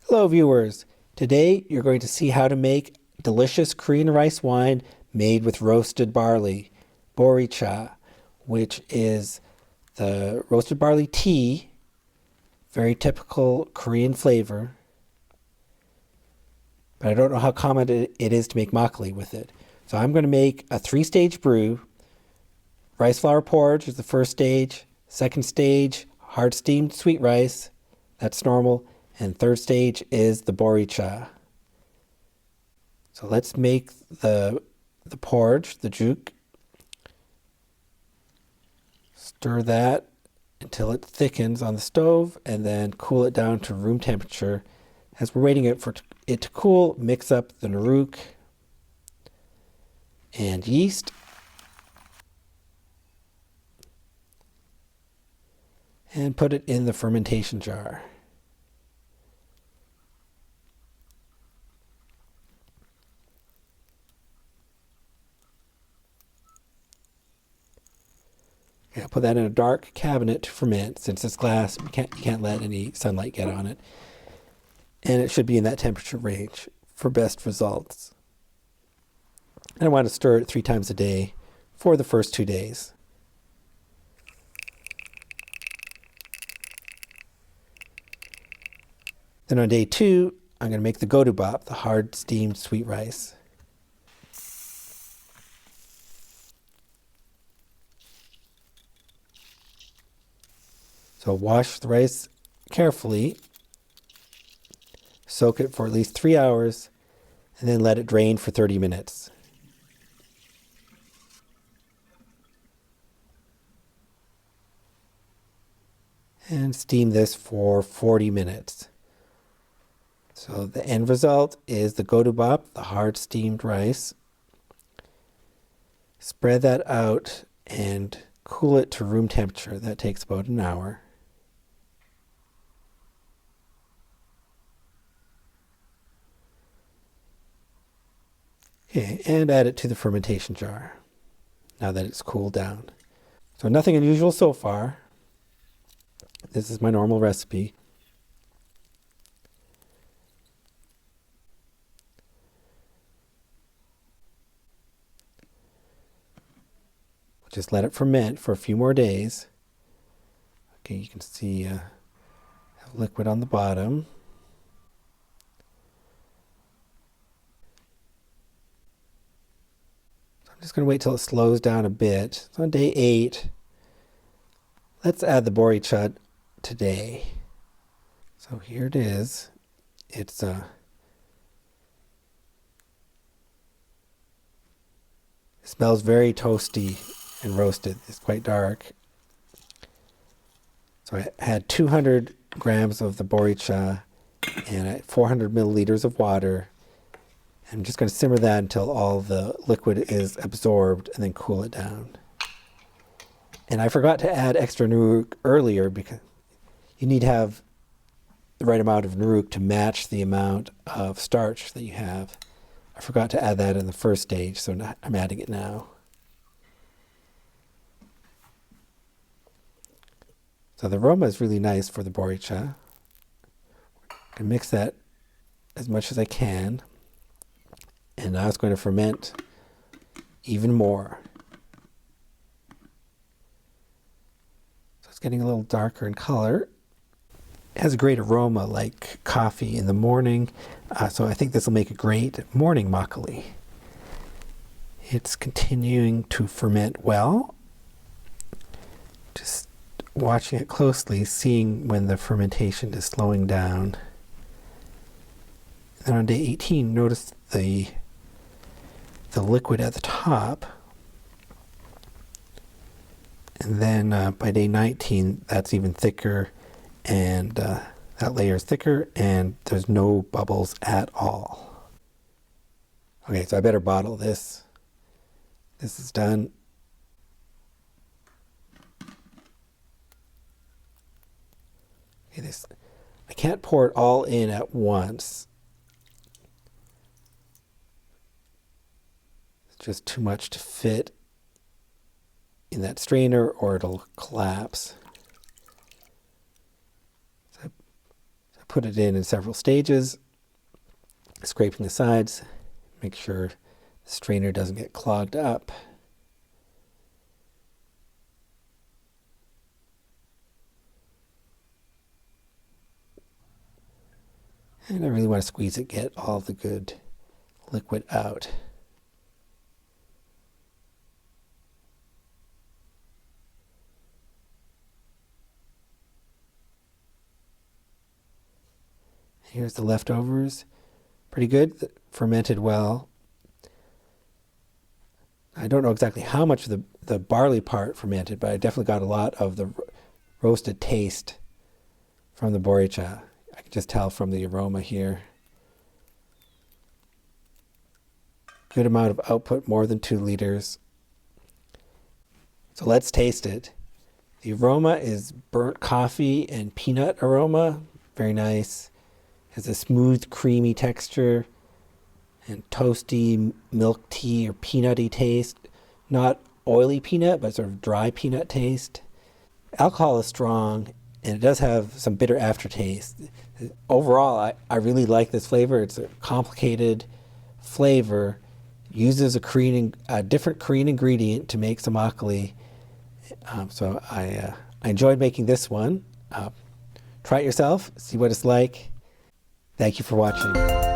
Hello viewers, today you're going to see how to make delicious Korean rice wine made with roasted barley, Boricha, which is the roasted barley tea, very typical Korean flavor, but I don't know how common it is to make makgeolli with it. So I'm going to make a 3-stage brew. Rice flour porridge is the first stage, second stage, hard steamed sweet rice, that's normal, and third stage is the Boricha. So let's make the porridge, the juk. Stir that until it thickens on the stove and then cool it down to room temperature. As we're waiting for it to cool, mix up the naruk and yeast. And put it in the fermentation jar. I'll put that in a dark cabinet to ferment. Since it's glass, you can't let any sunlight get on it. And it should be in that temperature range for best results. And I want to stir it 3 times a day for the first 2 days. Then on day 2, I'm going to make the godubap, the hard steamed sweet rice. So wash the rice carefully, soak it for at least 3 hours, and then let it drain for 30 minutes. And steam this for 40 minutes. So the end result is the godubap, the hard steamed rice. Spread that out and cool it to room temperature. That takes about an hour. Okay, and add it to the fermentation jar now that it's cooled down. So nothing unusual so far. This is my normal recipe. Just let it ferment for a few more days. Okay, you can see have liquid on the bottom. So I'm just going to wait till it slows down a bit. So on day 8, let's add the Boricha today. So here it is. It smells very toasty and roasted. It's quite dark. So I had 200 grams of the Boricha and 400 milliliters of water. I'm just going to simmer that until all the liquid is absorbed and then cool it down. And I forgot to add extra naruk earlier because you need to have the right amount of naruk to match the amount of starch that you have. I forgot to add that in the first stage, so I'm adding it now. So the aroma is really nice for the Boricha. I can mix that as much as I can. And now it's going to ferment even more. So it's getting a little darker in color. It has a great aroma like coffee in the morning. So I think this will make a great morning makgeolli. It's continuing to ferment well. Just watching it closely, seeing when the fermentation is slowing down. And then on day 18, notice the liquid at the top. And then by day 19, that's even thicker, and that layer is thicker, and there's no bubbles at all. Okay, so I better bottle this. This is done. Okay, I can't pour it all in at once. It's just too much to fit in that strainer or it'll collapse. So I Put it in several stages, scraping the sides, make sure the strainer doesn't get clogged up. And I really want to squeeze it, get all the good liquid out. Here's the leftovers. Pretty good, fermented well. I don't know exactly how much of the barley part fermented, but I definitely got a lot of the roasted taste from the Boricha. I can just tell from the aroma here. Good amount of output, more than 2 liters. So let's taste it. The aroma is burnt coffee and peanut aroma. Very nice. Has a smooth, creamy texture and toasty milk tea or peanutty taste. Not oily peanut, but sort of dry peanut taste. Alcohol is strong, and it does have some bitter aftertaste. Overall, I really like this flavor. It's a complicated flavor. Uses a different Korean ingredient to make some makgeolli. So I enjoyed making this one. Try it yourself, see what it's like. Thank you for watching.